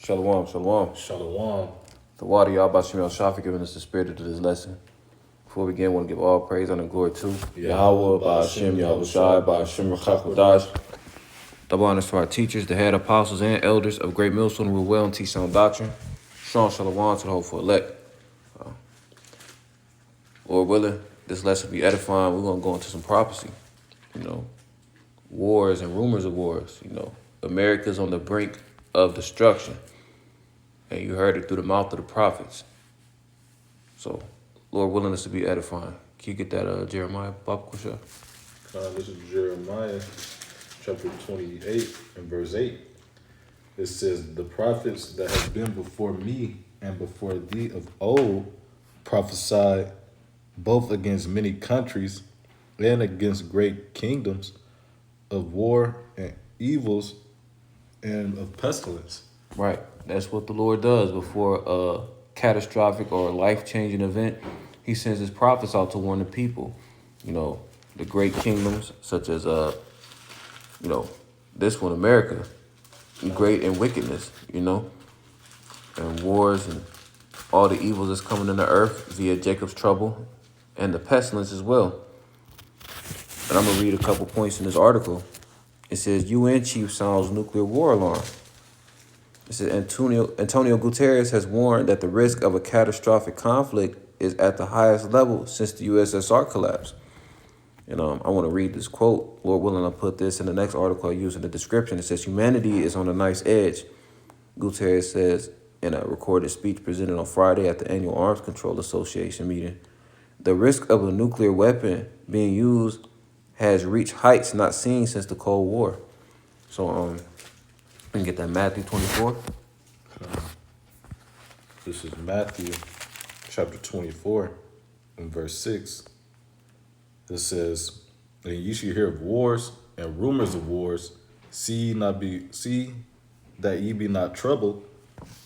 Shalom, shalom. Shalom. The water, y'all, about Shemel Shafi giving us the spirit of this lesson. Before we begin, I want to give all praise and glory to Yahweh, Ba'ashem, Yahushai, Ba'ashem, Rachakadash. Double honors to our teachers, the head apostles and elders of Great Millstone, rule well and teach sound doctrine. Shalom, shalom to the hopeful elect. Lord willing, this lesson will be edifying. We're going to go into some prophecy. Wars and rumors of wars. America's on the brink of destruction. And you heard it through the mouth of the prophets. So, Lord willing, this to be edifying. Can you get that Jeremiah, Baba Kusha? This is Jeremiah chapter 28 and verse 8. It says, the prophets that have been before me and before thee of old prophesied both against many countries and against great kingdoms of war and evils and of pestilence. Right. That's what the Lord does before a catastrophic or life-changing event. He sends his prophets out to warn the people. The great kingdoms such as, this one, America, great in wickedness, and wars and all the evils that's coming in the earth via Jacob's trouble and the pestilence as well. And I'm going to read a couple points in this article. It says, UN chief sounds nuclear war alarm. It says, Antonio Guterres has warned that the risk of a catastrophic conflict is at the highest level since the USSR collapse. And I want to read this quote. Lord willing, I'll put this in the next article I use in the description. It says, humanity is on a knife's edge. Guterres says in a recorded speech presented on Friday at the annual Arms Control Association meeting. The risk of a nuclear weapon being used has reached heights not seen since the Cold War. So, we can get that Matthew 24. This is Matthew chapter 24 and verse 6. It says, and ye shall hear of wars and rumors of wars. See that ye be not troubled,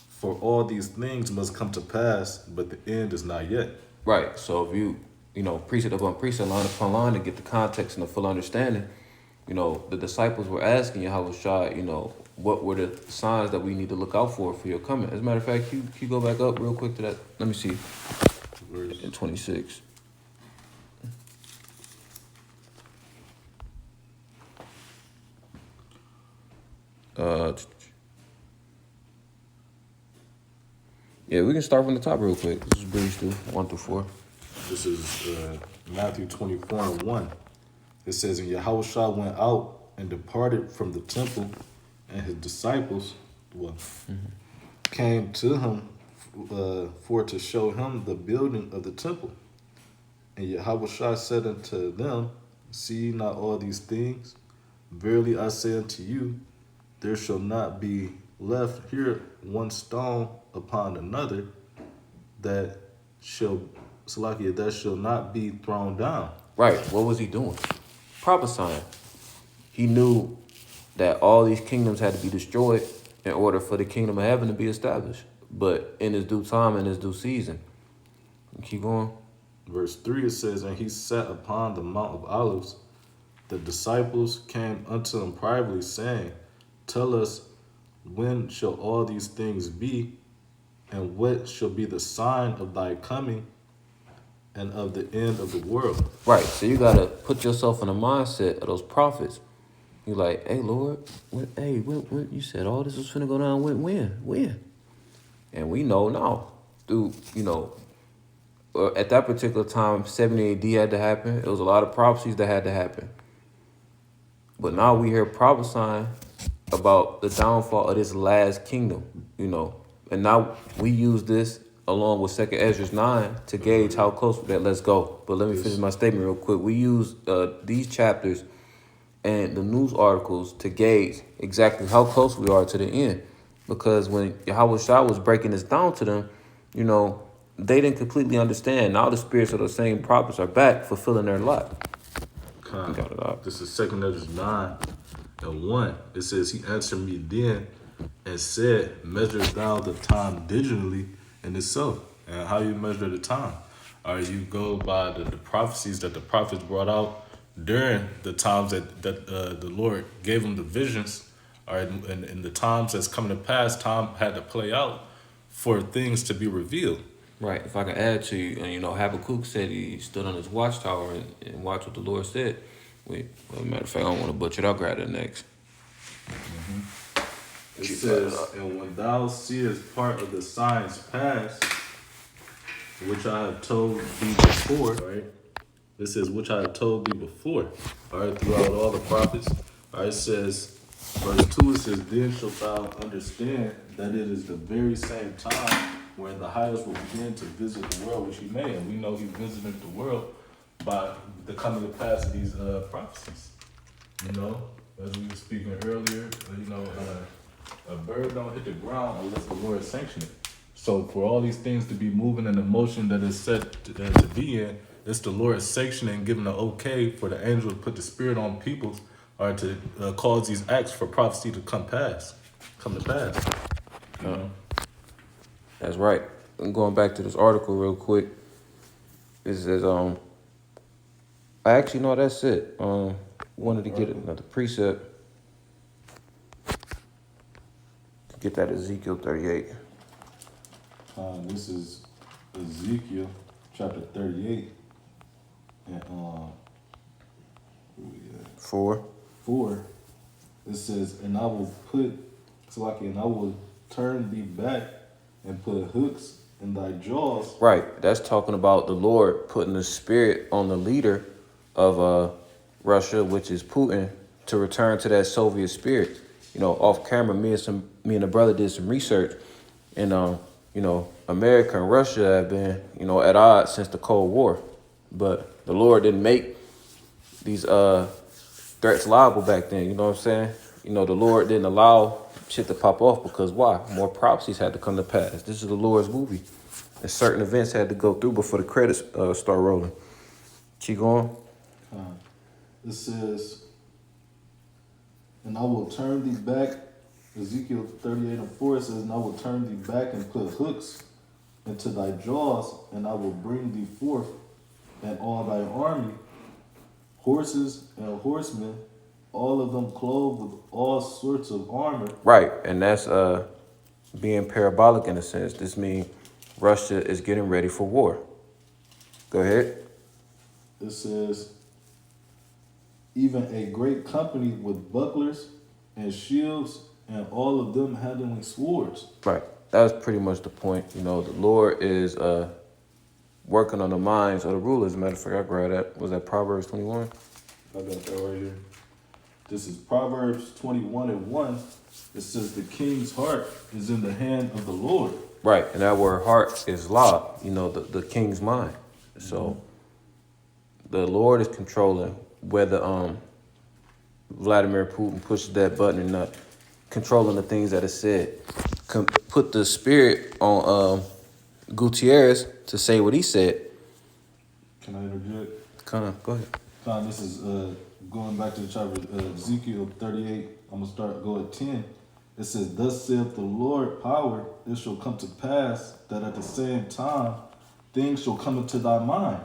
for all these things must come to pass, but the end is not yet. Right. So if you, precept upon precept, line upon line, to get the context and the full understanding, the disciples were asking Yahushua, what were the signs that we need to look out for your coming. As a matter of fact, can you go back up real quick to that? Let me see. In 26. Yeah, we can start from the top real quick. This is breeze through 1 through 4. This is Matthew 24 and 1. It says, and Yahushua went out and departed from the temple, and his disciples came to him for to show him the building of the temple. And Yahushua said unto them, see ye not all these things? Verily I say unto you, there shall not be left here one stone upon another that shall not be thrown down. Right. What was he doing? Prophesying. He knew that all these kingdoms had to be destroyed in order for the kingdom of heaven to be established. But in his due time, in his due season. Keep going. Verse 3, it says, and he sat upon the Mount of Olives. The disciples came unto him privately, saying, tell us, when shall all these things be, and what shall be the sign of thy coming and of the end of the world? Right. So you got to put yourself in the mindset of those prophets. You're like, hey, Lord, when you said all this was finna go down, when? And we know now, through, at that particular time, 70 AD had to happen. It was a lot of prophecies that had to happen. But now we hear prophesying about the downfall of this last kingdom, And now we use this along with 2nd Ezra 9 to gauge how close that. Let's go. But let me finish my statement real quick. We use these chapters and the news articles to gauge exactly how close we are to the end. Because when Yahushua was breaking this down to them, they didn't completely understand. Now the spirits of those same prophets are back fulfilling their lot. This is 2nd Ezra 9 and 1. It says, he answered me then and said, measure thou the time diligently in itself. And how you measure the time? Or you go by the prophecies that the prophets brought out during the times that the Lord gave them the visions, All right, and the times that's coming to pass, time had to play out for things to be revealed. Right. If I can add to you, and Habakkuk said he stood on his watchtower and watched what the Lord said. Wait, well, matter of fact, I don't want to butcher it. I'll grab that next. It says, and when thou seest part of the signs past, which I have told thee before, right? It says, which I have told thee before, all right, throughout all the prophets. All right, it says, verse 2, it says, then shalt thou understand that it is the very same time when the highest will begin to visit the world which he made. And we know he visited the world by the coming to pass of these prophecies. You know, as we were speaking earlier, a bird don't hit the ground unless the Lord sanction it. So for all these things to be moving in the motion that is set to be in, it's the Lord sanctioning, giving the okay for the angel to put the spirit on people, or to cause these acts for prophecy to come to pass. You know? That's right. And going back to this article real quick, it says, I actually know that's it. Wanted to get another precept. Get that Ezekiel 38. This is Ezekiel chapter 38. And where we at? 4. 4. It says, and I will turn thee back and put hooks in thy jaws. Right. That's talking about the Lord putting the spirit on the leader of Russia, which is Putin, to return to that Soviet spirit. Off camera, me and the brother did some research, and America and Russia have been, at odds since the Cold War. But the Lord didn't make these threats liable back then, you know what I'm saying? The Lord didn't allow shit to pop off because why? More prophecies had to come to pass. This is the Lord's movie. And certain events had to go through before the credits start rolling. Keep going. It says, and I will turn thee back, Ezekiel 38:4, it says, and I will turn thee back and put hooks into thy jaws, and I will bring thee forth, and all thy army, horses and horsemen, all of them clothed with all sorts of armor. Right, and that's being parabolic in a sense. This means Russia is getting ready for war. Go ahead. It says, even a great company with bucklers and shields, and all of them handling swords. Right. That's pretty much the point. The Lord is working on the minds of the rulers. Matter of fact, I grabbed that. Was that Proverbs 21? I got that right here. This is Proverbs 21:1. It says, the king's heart is in the hand of the Lord. Right. And that word heart is la, the king's mind. So the Lord is controlling whether Vladimir Putin pushes that button or not, controlling the things that are said. Put the spirit on Gutierrez to say what he said. Can I interject? Go ahead. This is going back to the chapter Ezekiel 38. I'm going to go at 10. It says, thus saith the Lord power, it shall come to pass that at the same time things shall come into thy mind.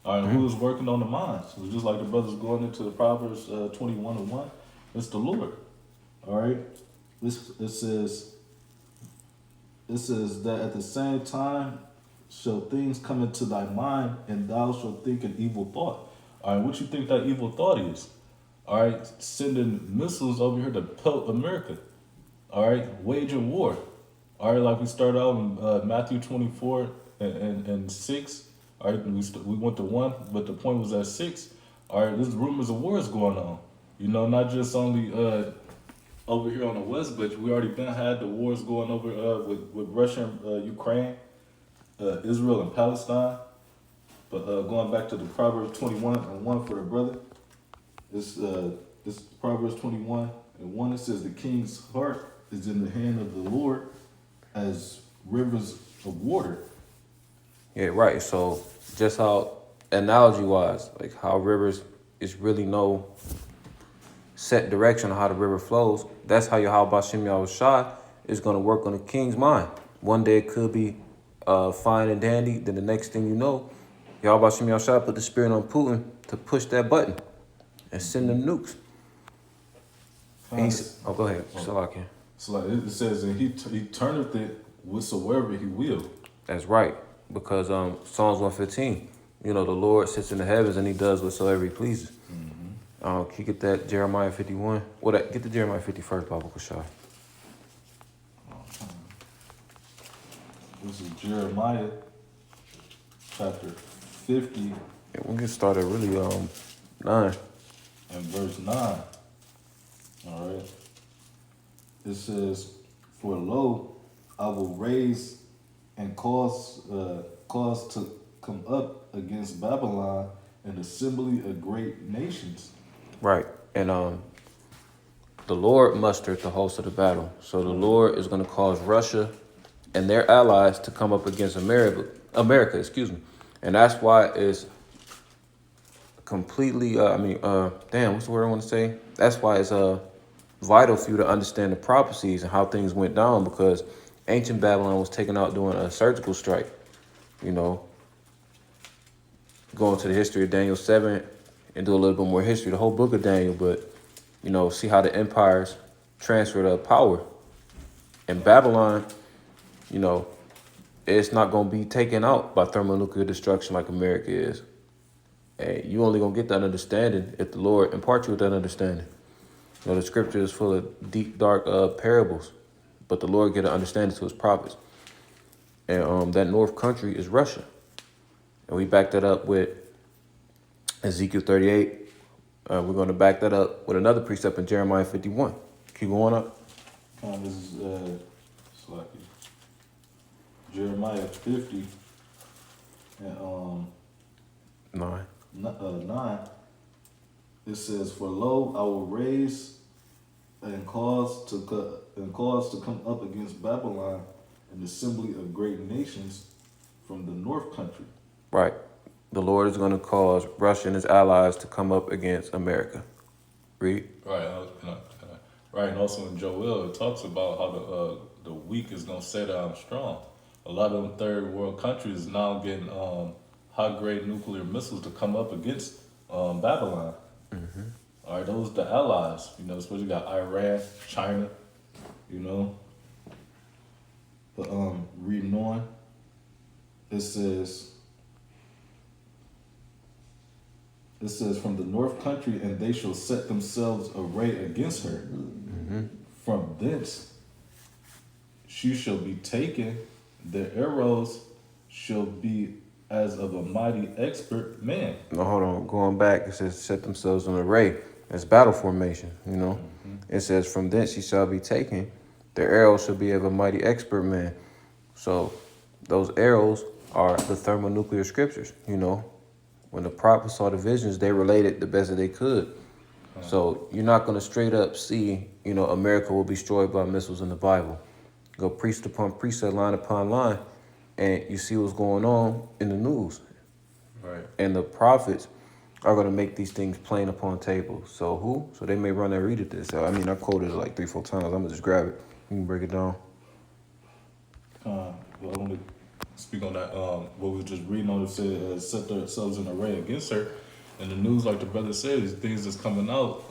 All right, who's working on the minds? So just like the brothers going into the Proverbs 21:1, it's the Lord. All right, it says that at the same time shall things come into thy mind, and thou shalt think an evil thought. All right, what you think that evil thought is? All right, sending missiles over here to pelt America. All right, waging war. All right, like we started out in Matthew 24 and 6. All right, we went to 1, but the point was at 6. All right, there's rumors of wars going on. Not just only over here on the West, but we already had the wars going over with Russia and Ukraine, Israel and Palestine. But going back to the Proverbs 21:1 for the brother, this Proverbs 21:1. It says, the king's heart is in the hand of the Lord as rivers of water. Yeah, right. So just how analogy-wise, like how rivers is really no set direction on how the river flows, that's how Yahweh Shem Yahushua is going to work on the king's mind. One day it could be fine and dandy, then the next thing you know, Yahweh Shem Yahushua put the spirit on Putin to push that button and send them nukes. And oh, go ahead. Salakia. So like it says, and he turneth it whatsoever he will. That's right. Because Psalms 115, the Lord sits in the heavens and he does whatsoever he pleases. Can you get that Jeremiah 51? Get the Jeremiah 50 first, Baba Kushai. This is Jeremiah chapter 50. Yeah, we'll get started really 9. And verse 9. All right. It says, "For lo, I will raise and cause to come up against Babylon an assembly of great nations." Right. And the Lord mustered the host of the battle. So the Lord is going to cause Russia and their allies to come up against America, excuse me. And that's why it's completely, what's the word I want to say? That's why it's vital for you to understand the prophecies and how things went down, because ancient Babylon was taken out during a surgical strike, going to the history of Daniel 7 and do a little bit more history, the whole book of Daniel, but, see how the empires transferred power. And Babylon, it's not going to be taken out by thermonuclear destruction like America is. And you only going to get that understanding if the Lord imparts you with that understanding. The scripture is full of deep, dark parables, but the Lord get an understanding to his prophets. And that north country is Russia. And we back that up with Ezekiel 38. We're going to back that up with another precept in Jeremiah 51. Keep going up. This is Jeremiah 50 and 9. 9. It says, "For lo, I will raise and cause to come up against Babylon an assembly of great nations from the north country." Right. The Lord is going to cause Russia and his allies to come up against America. Read. Right. Right. And also in Joel, it talks about how the weak is going to set down strong. A lot of them third world countries now getting high-grade nuclear missiles to come up against Babylon. Mm-hmm. All right, those are the allies. Especially got Iran, China. But reading on, it says, "From the north country, and they shall set themselves array against her. Mm-hmm. From thence she shall be taken. Their arrows shall be as of a mighty expert man." No, hold on. Going back, it says set themselves in array. That's battle formation, Mm-hmm. It says from thence she shall be taken. Their arrows shall be of a mighty expert man. So those arrows are the thermonuclear scriptures, When the prophets saw the visions, they related the best that they could. So you're not going to straight up see, America will be destroyed by missiles in the Bible. Go precept upon precept, line upon line, and you see what's going on in the news. Right. And the prophets are going to make these things plain upon tables. So who? So they may run and read it this. I quoted it like 3-4 times. I'm going to just grab it. You can break it down. Well, I want to speak on that. What we were just reading on, it said, set themselves in array against her. In the news, like the brother said, these things that's coming out.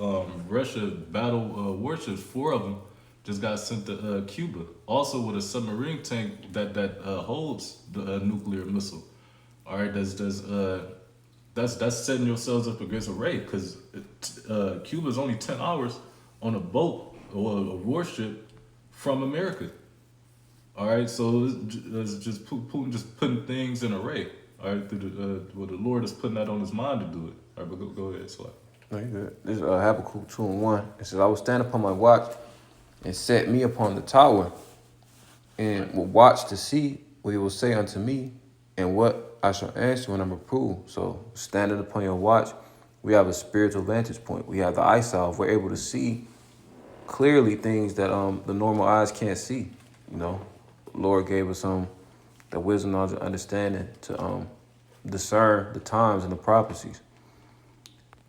Russia battle warships, 4 of them, just got sent to Cuba. Also with a submarine tank that holds the nuclear missile. All right, that's setting yourselves up against a raid, because Cuba's only 10 hours on a boat or a warship from America. All right, so it's just Putin just putting things in array. All right, the Lord is putting that on his mind to do it. All right, but go ahead, Slack. No, you're good. This is Habakkuk 2:1. It says, "I will stand upon my watch and set me upon the tower, and will watch to see what he will say unto me, and what I shall answer when I'm reproved." So standing upon your watch, we have a spiritual vantage point. We have the eye salve. We're able to see clearly things that the normal eyes can't see. Lord gave us the wisdom, knowledge, and understanding to discern the times and the prophecies.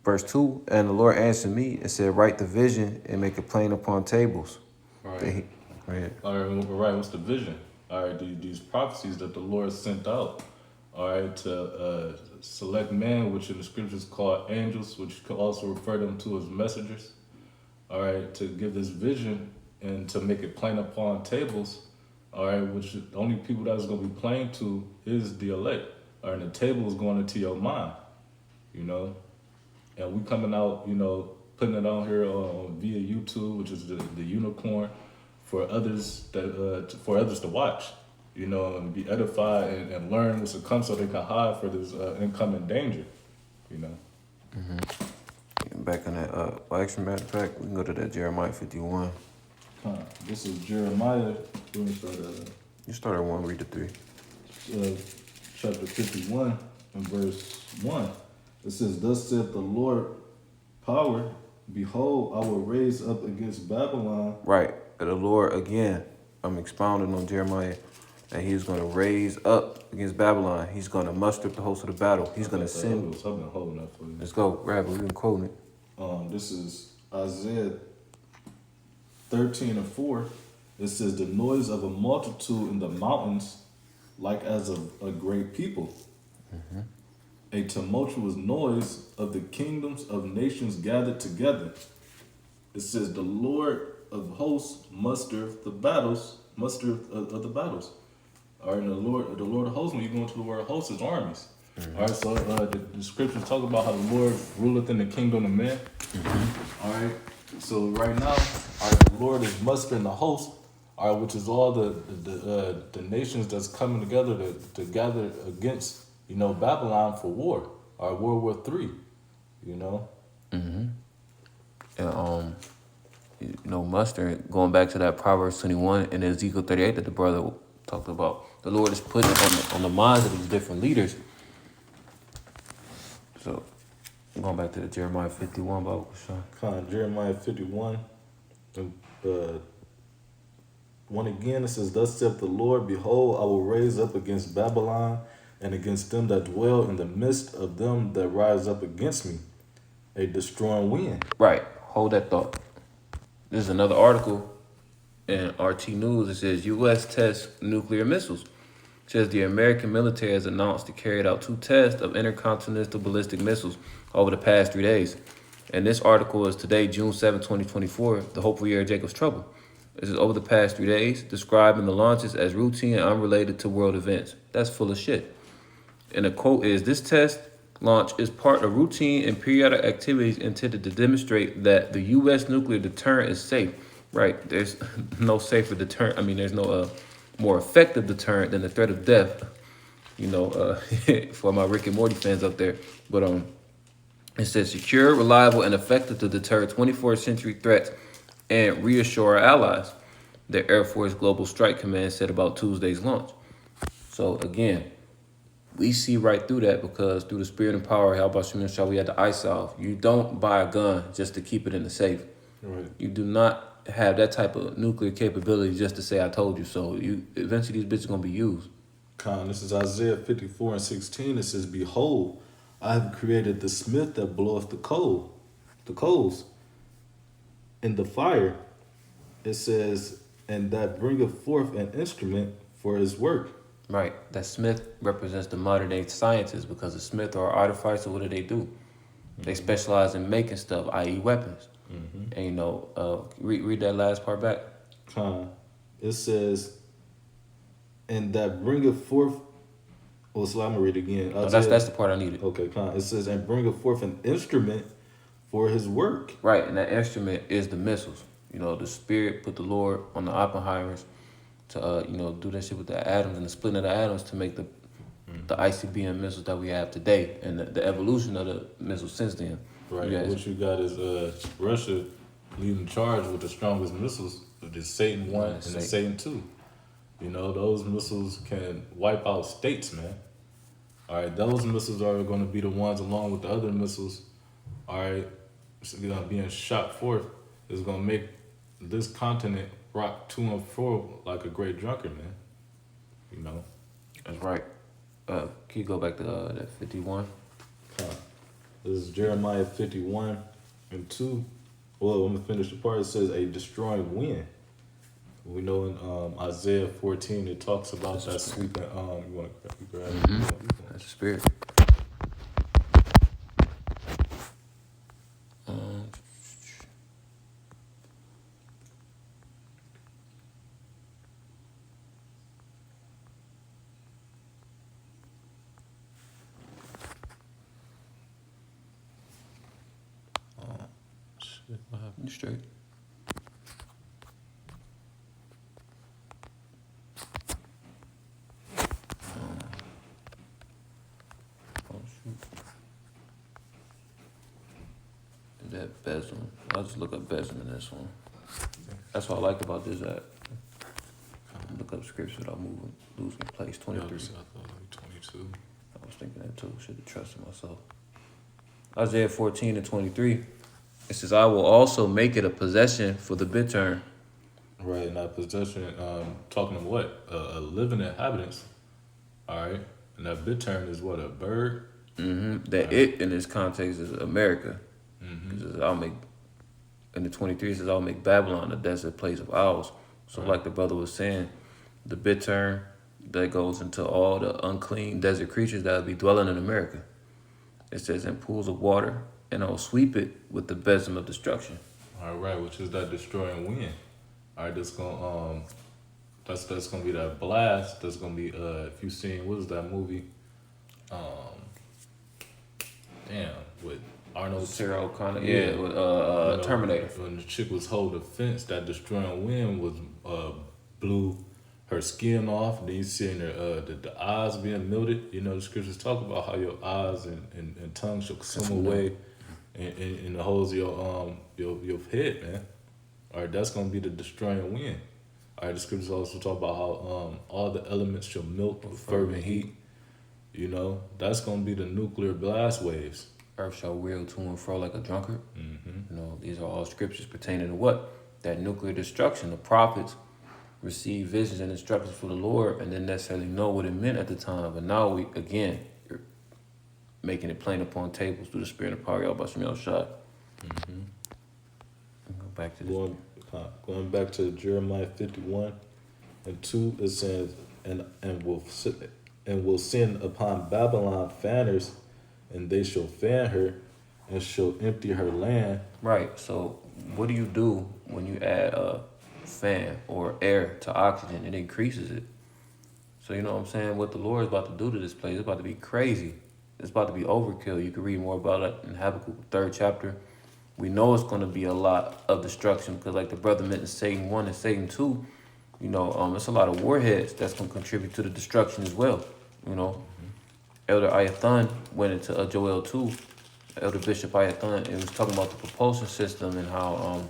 Verse 2, "And the Lord answered me and said, write the vision and make it plain upon tables." Right. Right. All right. What's the vision? All right. These prophecies that the Lord sent out. All right, to select man, which in the scriptures called angels, which could also refer them to as messengers. all right, to give this vision and to make it plain upon tables, all right, which the only people that's going to be plain to is the elect. All right, and the table is going into your mind, you know. And we coming out, you know, putting it on here via YouTube, which is the unicorn, for others to watch, you know, and be edified and learn what's to come, so they can hide for this incoming danger, you know. Back in that, well, actually, matter of fact, we can go to that Jeremiah 51. This is Jeremiah. Let me start at You start at 1, read to 3. chapter 51 and verse 1. It says, "Thus saith the Lord power, behold, I will raise up against Babylon." Right. The Lord, again, I'm expounding on Jeremiah, and he's going to raise up against Babylon. He's going to muster up the host of the battle. He's going to send. I've been holding that for you. Let's go. Grab it. We've been quoting it. This is Isaiah 13:4. It says, "The noise of a multitude in the mountains, like as of a great people. A tumultuous noise of the kingdoms of nations gathered together." It says, "The Lord of hosts mustereth the battles, of the battles." All right, and the Lord of hosts, when you go into the word hosts, is armies. All right, so the scriptures talk about how the Lord ruleth in the kingdom of men. All right, so right now, all right, the Lord is mustering the host, all right, which is all the nations that's coming together to gather against, you know, Babylon for war, or World War III, you know. And, you know, mustering, going back to that Proverbs 21 and Ezekiel 38 that the brother talked about. The Lord is putting it on the minds of these different leaders. So, going back to the Jeremiah 51, Bible Sean. Jeremiah 51, and 1 again, it says, "Thus saith the Lord, behold, I will raise up against Babylon and against them that dwell in the midst of them that rise up against me, a destroying wind." Right. Hold that thought. This is another article in RT News. It says U.S. tests nuclear missiles. It says the American military has announced it carried out 2 tests of intercontinental ballistic missiles over the past 3 days. And this article is today, June 7, 2024, the hopeful year of Jacob's trouble. This is over the past 3 days, describing the launches as routine and unrelated to world events. That's full of shit. And the quote is, "This test launch is part of routine and periodic activities intended to demonstrate that the U.S. nuclear deterrent is safe." Right. There's no safer deterrent. I mean, there's no more effective deterrent than the threat of death. You know, for my Rick and Morty fans up there. But it says secure, reliable, and effective to deter 24th century threats and reassure our allies, the Air Force Global Strike Command said about Tuesday's launch. So again, we see right through that, because through the spirit and power, how about Shemin Shah, we had the ISOF. You don't buy a gun just to keep it in the safe. Right. You do not have that type of nuclear capability just to say, "I told you so." You eventually, these bitches gonna be used. This is Isaiah 54:16. It says, "Behold, I have created the smith that bloweth the coals in the fire." It says, "And that bringeth forth an instrument for his work." Right. That smith represents the modern day scientists, because the smith or artificer, what do? They specialize in making stuff, i.e. weapons. And you know, read that last part back. It says, "And that bringeth forth." Well, so I'm gonna read it again. That's the part I needed. Okay, It says, "And bringeth forth an instrument for his work." Right, and that instrument is the missiles. You know, the Spirit put the Lord on the Oppenheimers to you know, do that shit with the atoms and the splitting of the atoms to make the ICBM missiles that we have today, and the evolution of the missiles since then. Right. Yes. What you got is Russia leading charge with the strongest missiles, the Satan 1 and the Satan 2. You know, those missiles can wipe out states, man. All right, those missiles are going to be the ones, along with the other missiles, all right, being shot forth, is going to make this continent rock to and fro like a great drunkard, man. You know? That's right. Can you go back to that 51? This is Jeremiah 51:2. Well, I'm going to finish the part. It says, "A destroying wind." We know in Isaiah 14, it talks about that sweeping. You want to grab it? That's the Spirit. shit. What happened? You straight. Oh shoot. That bezel. I'll just look up bezel in this one. That's what I like about this app. Look up scripts without losing place. Yeah, 23. I thought like 22. I was thinking that too. Should have trusted myself. Isaiah 14 and 23. It says, I will also make it a possession for the bittern. Right, and that possession, talking of what? A living inhabitants. All right. And that bittern is what? A bird? That it in this context is America. Mm-hmm. It says, I'll make, in the 23, it says, I'll make Babylon a desert place of owls. So, like the brother was saying, the bittern that goes into all the unclean desert creatures that will be dwelling in America. It says, in pools of water, and I'll sweep it with the besom of destruction. All right, which is that destroying wind. All right, that's gonna that's gonna be that blast. That's gonna be if you seen what is that movie? Damn, with Arnold. Sarah O'Connor, Yeah. with You know, Terminator. When the chick was holding the fence, that destroying wind was blew her skin off. Then you seeing her the eyes being melted. You know the scriptures talk about how your eyes and tongue shall consume away in the holes of your head, man. All right, that's gonna be the destroying wind. All right, the scriptures also talk about how all the elements shall melt with fervent heat. You know, that's gonna be the nuclear blast waves. Earth shall reel to and fro like a drunkard. Mm-hmm. You know, these are all scriptures pertaining to what? That nuclear destruction. The prophets received visions and instructions from the Lord and didn't necessarily know what it meant at the time. But now we, again, you're making it plain upon tables through the spirit of power, by Shemel Shah. Mm-hmm. Go back to this. Going back to Jeremiah 51 and 2, it says, and will send upon Babylon fanners, and they shall fan her, and shall empty her land. Right. So what do you do when you add a fan or air to oxygen? It increases it. So you know what I'm saying? What the Lord is about to do to this place, it's about to be crazy. It's about to be overkill. You can read more about it in Habakkuk 3rd chapter. We know it's going to be a lot of destruction because like the brother mentioned Satan 1 and Satan 2, you know, it's a lot of warheads that's going to contribute to the destruction as well. You know, Elder Ayathan went into Joel 2, Elder Bishop Ayathan, and was talking about the propulsion system and how,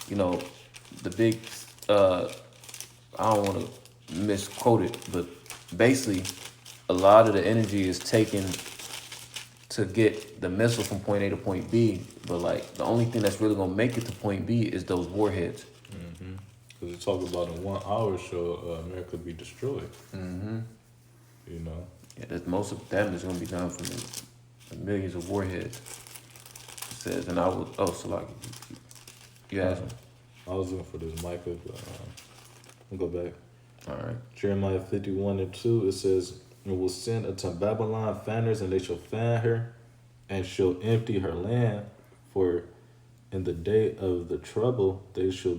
you know, the big, I don't want to misquote it, but basically a lot of the energy is taken to get the missile from point A to point B, but like the only thing that's really gonna make it to point B is those warheads. Mm-hmm. Because you talk about in 1 hour, so America be destroyed. Mm-hmm. You know. Yeah, that's most of the damage is gonna be done from the millions of warheads. It says, and I will. Oh, so like, you asked me. I was looking for this Micah, but we'll go back. All right. Jeremiah 51 and 2, it says, and will send unto Babylon fanners, and they shall fan her, and shall empty her land. For in the day of the trouble they shall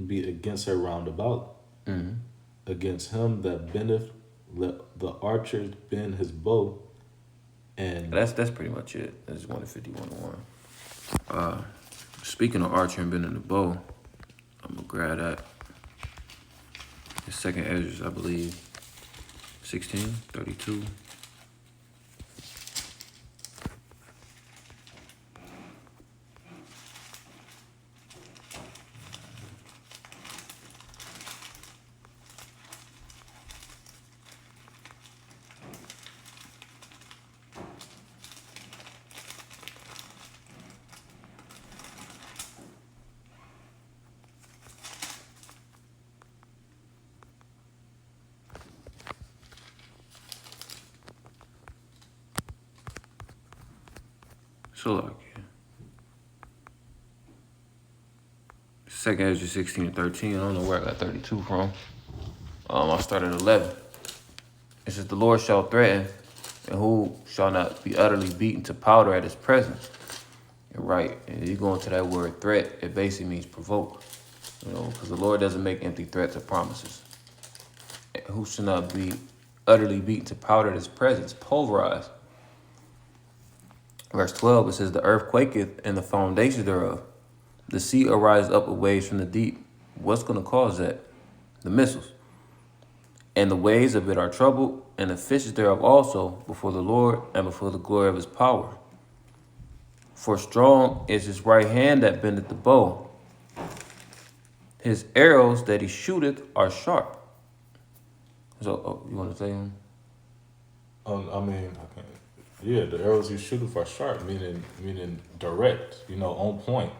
be against her round about. Mm-hmm. Against him that bendeth, let the archer bend his bow. And That's pretty much it. That's 151 to 1. Speaking of archer and bending the bow, I'm gonna grab that. The second Ezra, I believe, 16:32. So like, yeah. Second Ezra 16 and 13. I don't know where I got 32 from. I started at 11. It says, the Lord shall threaten, and who shall not be utterly beaten to powder at his presence. And right, and you go into that word threat, it basically means provoke. You know, because the Lord doesn't make empty threats or promises. And who shall not be utterly beaten to powder at his presence, pulverized. Verse 12, it says, the earth quaketh and the foundations thereof. The sea arises up with waves from the deep. What's going to cause that? The missiles. And the waves of it are troubled, and the fishes thereof also, before the Lord and before the glory of his power. For strong is his right hand that bendeth the bow. His arrows that he shooteth are sharp. So, you want to say him? I mean, yeah, the arrows you shoot are sharp, meaning direct, on point.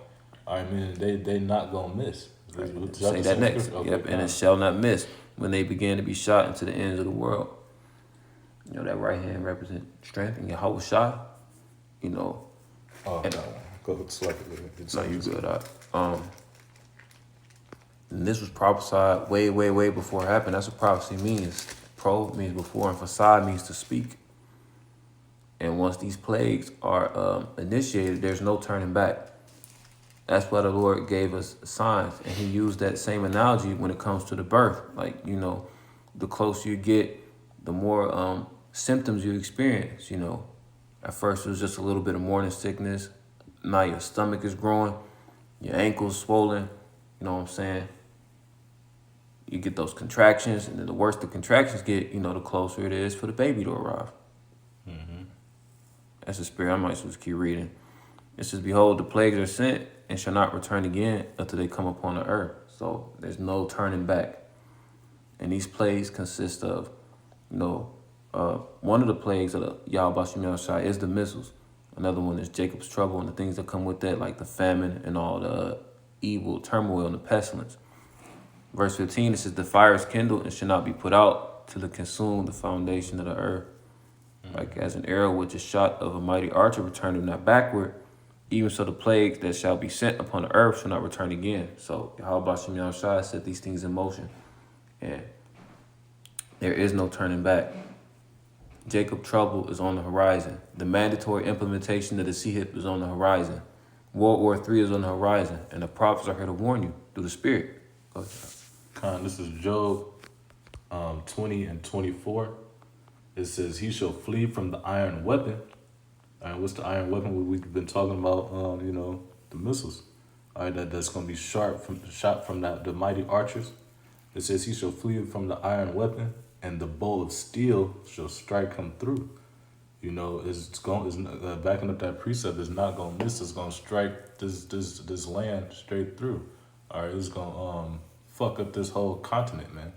I mean, they not gonna miss. Say that next. Okay, Yep, and it shall not miss when they begin to be shot into the ends of the world. That right hand represents strength, and Yahweh Shai, Oh, and, go select it. no, you good. And this was prophesied way, way, way before it happened. That's what prophecy means. Pro means before, and fasad means to speak. And once these plagues are initiated, there's no turning back. That's why the Lord gave us signs. And he used that same analogy when it comes to the birth. Like, the closer you get, the more symptoms you experience, At first, it was just a little bit of morning sickness. Now your stomach is growing, your ankles swollen, you know what I'm saying? You get those contractions, and then the worse the contractions get, the closer it is for the baby to arrive. Mm-hmm. That's the spirit. I might just keep reading. It says, behold, the plagues are sent and shall not return again until they come upon the earth. So there's no turning back. And these plagues consist of, one of the plagues of the Yahweh Bashim Yahushai is the missiles. Another one is Jacob's trouble and the things that come with that, like the famine and all the evil turmoil and the pestilence. Verse 15, it says, the fire is kindled and shall not be put out till it consume the foundation of the earth. Like as an arrow which is shot of a mighty archer returneth not backward, even so the plagues that shall be sent upon the earth shall not return again. So Yahweh Bashim Yahushai set these things in motion. And there is no turning back. Jacob trouble is on the horizon. The mandatory implementation of the Sihip is on the horizon. World War III is on the horizon. And the prophets are here to warn you through the Spirit. Go ahead. This is Job 20 and 24. It says, he shall flee from the iron weapon. All right, what's the iron weapon? We've been talking about, the missiles. All right, that's going to be shot from the mighty archers. It says, he shall flee from the iron weapon, and the bow of steel shall strike him through. Backing up that precept, it's not going to miss. It's going to strike this land straight through. All right, it's going to fuck up this whole continent, man.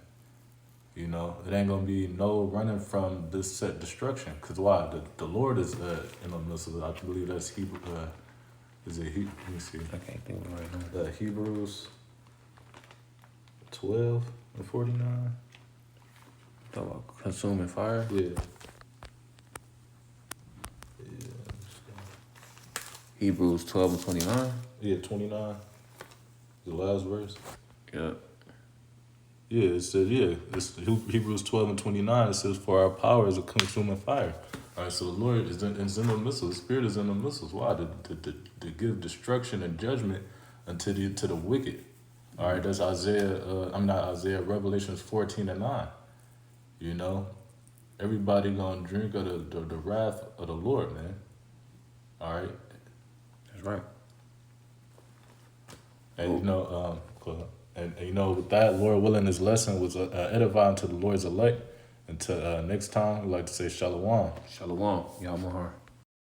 It ain't gonna be no running from this set destruction. Cause why? The Lord is in the midst of it. I believe that's Hebrew. Is it Hebrew? Let me see. I can't think of it right now. Hebrews 12 and 49. Talk about consuming fire. Yeah. Hebrews 12 and 29. Yeah, 29. The last verse. Yeah. Yeah, it says, it's Hebrews 12 and 29. It says, for our power is a consuming fire. All right, so the Lord is in the missiles. The Spirit is in the missiles. Why? To give destruction and judgment to the wicked. All right, that's Revelations 14 and 9. Everybody gonna drink of the wrath of the Lord, man. All right. That's right. And And with that, Lord willing, this lesson was edifying to the Lord's elect. Until next time, we'd like to say Shalom. Shalom. Yahweh Mahar.